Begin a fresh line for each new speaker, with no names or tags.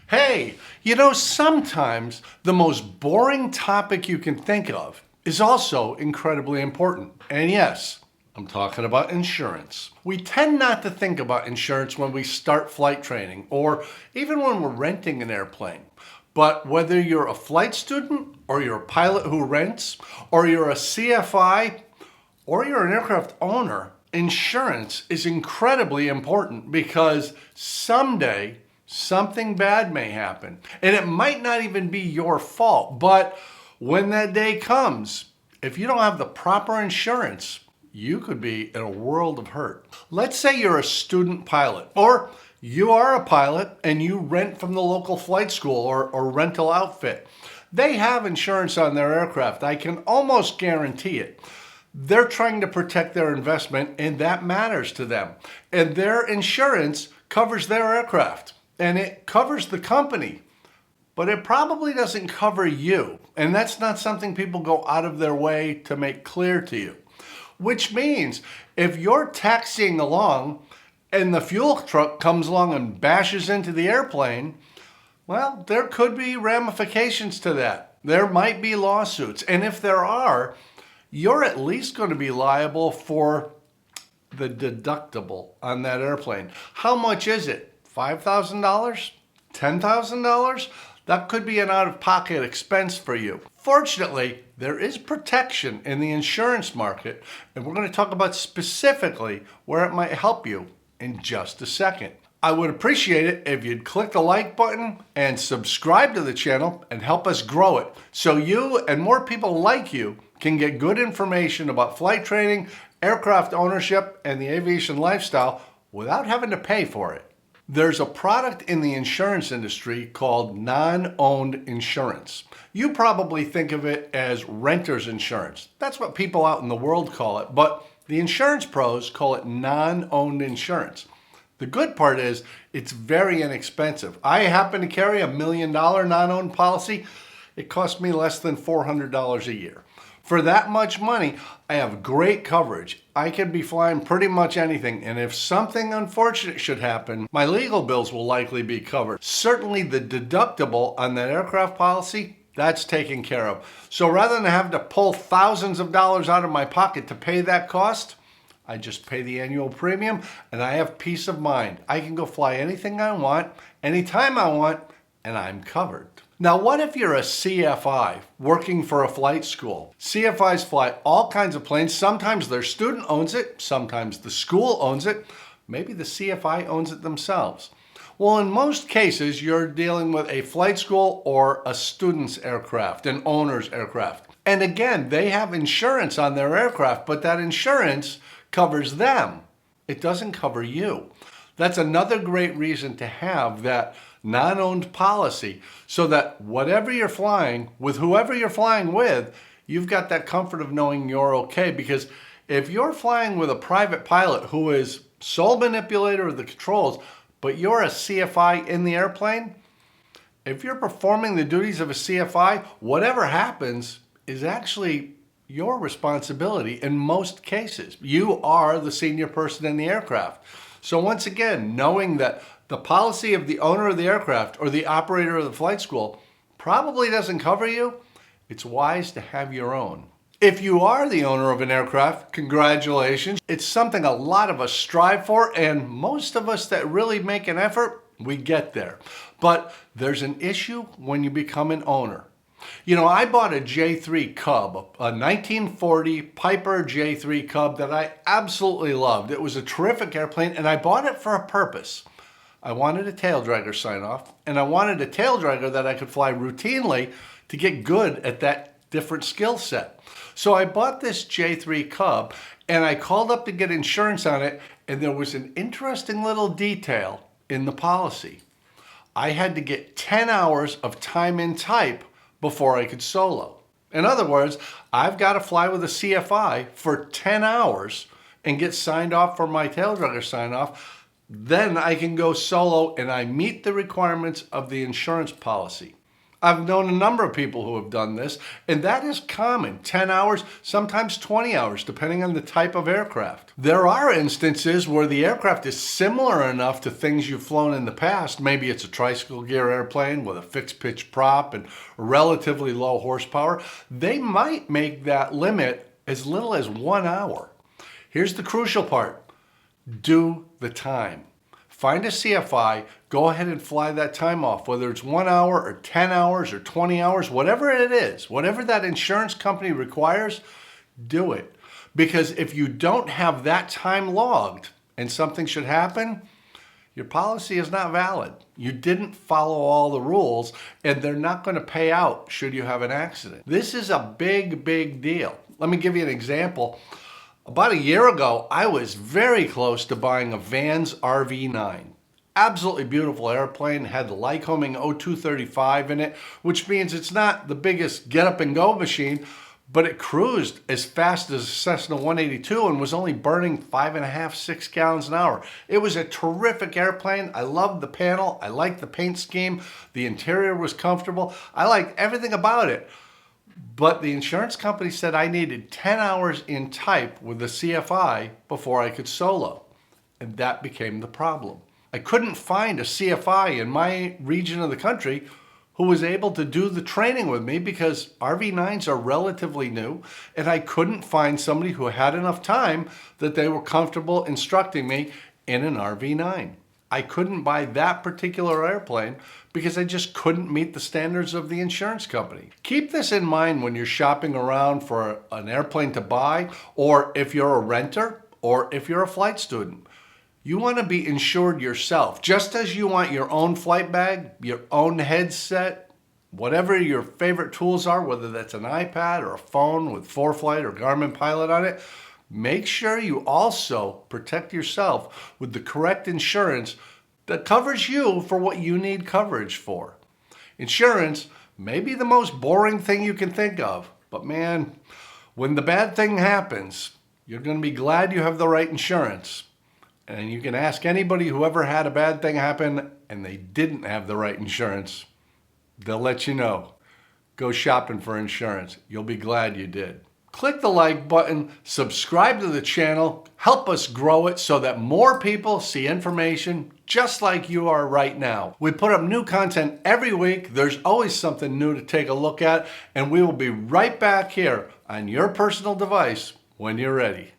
Hey, sometimes the most boring topic you can think of is also incredibly important. And yes, I'm talking about insurance. We tend not to think about insurance when we start flight training or even when we're renting an airplane. But whether you're a flight student or you're a pilot who rents or you're a CFI or you're an aircraft owner, insurance is incredibly important because someday something bad may happen. And it might not even be your fault, but when that day comes, if you don't have the proper insurance, you could be in a world of hurt. Let's say you're a student pilot, or you are a pilot and you rent from the local flight school or rental outfit. They have insurance on their aircraft. I can almost guarantee it. They're trying to protect their investment, and that matters to them. And their insurance covers their aircraft, and it covers the company, but it probably doesn't cover you. And that's not something people go out of their way to make clear to you. Which means if you're taxiing along and the fuel truck comes along and bashes into the airplane, well, there could be ramifications to that. There might be lawsuits. And if there are, you're at least going to be liable for the deductible on that airplane. How much is it? $5,000? $10,000? That could be an out-of-pocket expense for you. Fortunately, there is protection in the insurance market, and we're going to talk about specifically where it might help you in just a second. I would appreciate it if you'd click the like button and subscribe to the channel and help us grow it so you and more people like you can get good information about flight training, aircraft ownership, and the aviation lifestyle without having to pay for it. There's a product in the insurance industry called non-owned insurance. You probably think of it as renter's insurance. That's what people out in the world call it, but the insurance pros call it non-owned insurance. The good part is it's very inexpensive. I happen to carry $1 million non-owned policy. It costs me less than $400 a year. For that much money, I have great coverage. I can be flying pretty much anything, and if something unfortunate should happen, my legal bills will likely be covered. Certainly the deductible on that aircraft policy, that's taken care of. So rather than have to pull thousands of dollars out of my pocket to pay that cost, I just pay the annual premium and I have peace of mind. I can go fly anything I want, anytime I want, and I'm covered. Now, what if you're a CFI working for a flight school? CFIs fly all kinds of planes. Sometimes their student owns it. Sometimes the school owns it. Maybe the CFI owns it themselves. Well, in most cases, you're dealing with a flight school or a student's aircraft, an owner's aircraft. And again, they have insurance on their aircraft, but that insurance covers them. It doesn't cover you. That's another great reason to have that non-owned policy so that whatever you're flying, with whoever you're flying with, you've got that comfort of knowing you're okay. Because if you're flying with a private pilot who is sole manipulator of the controls, but you're a CFI in the airplane, if you're performing the duties of a CFI, whatever happens is actually your responsibility in most cases. You are the senior person in the aircraft. So once again, knowing that the policy of the owner of the aircraft or the operator of the flight school probably doesn't cover you, it's wise to have your own. If you are the owner of an aircraft, congratulations. It's something a lot of us strive for, and most of us that really make an effort, we get there. But there's an issue when you become an owner. I bought a J3 Cub, a 1940 Piper J3 Cub that I absolutely loved. It was a terrific airplane, and I bought it for a purpose. I wanted a tail dragger sign off, and I wanted a tail dragger that I could fly routinely to get good at that different skill set. So I bought this J3 Cub, and I called up to get insurance on it, and there was an interesting little detail in the policy. I had to get 10 hours of time in type before I could solo. In other words, I've got to fly with a CFI for 10 hours and get signed off for my tail dragger sign off. Then I can go solo and I meet the requirements of the insurance policy. I've known a number of people who have done this, and that is common. 10 hours, sometimes 20 hours, depending on the type of aircraft. There are instances where the aircraft is similar enough to things you've flown in the past. Maybe it's a tricycle gear airplane with a fixed pitch prop and relatively low horsepower. They might make that limit as little as 1 hour. Here's the crucial part. Do the time. Find a CFI, go ahead and fly that time off, whether it's 1 hour or 10 hours or 20 hours, whatever it is, whatever that insurance company requires, do it. Because if you don't have that time logged and something should happen, your policy is not valid. You didn't follow all the rules, and they're not going to pay out should you have an accident. This is a big, big deal. Let me give you an example. About a year ago, I was very close to buying a Vans RV9. Absolutely beautiful airplane, had the Lycoming 0235 in it, which means it's not the biggest get up and go machine, but it cruised as fast as a Cessna 182 and was only burning 5.5, 6 gallons an hour. It was a terrific airplane. I loved the panel. I liked the paint scheme. The interior was comfortable. I liked everything about it. But the insurance company said I needed 10 hours in type with the CFI before I could solo. And that became the problem. I couldn't find a CFI in my region of the country who was able to do the training with me because RV9s are relatively new, and I couldn't find somebody who had enough time that they were comfortable instructing me in an RV9. I couldn't buy that particular airplane because I just couldn't meet the standards of the insurance company. Keep this in mind when you're shopping around for an airplane to buy, or if you're a renter, or if you're a flight student. You want to be insured yourself, just as you want your own flight bag, your own headset, whatever your favorite tools are, whether that's an iPad or a phone with ForeFlight or Garmin Pilot on it. Make sure you also protect yourself with the correct insurance that covers you for what you need coverage for. Insurance may be the most boring thing you can think of, but man, when the bad thing happens, you're going to be glad you have the right insurance. And you can ask anybody who ever had a bad thing happen and they didn't have the right insurance. They'll let you know. Go shopping for insurance. You'll be glad you did. Click the like button, subscribe to the channel, help us grow it so that more people see information just like you are right now. We put up new content every week. There's always something new to take a look at, and we will be right back here on your personal device when you're ready.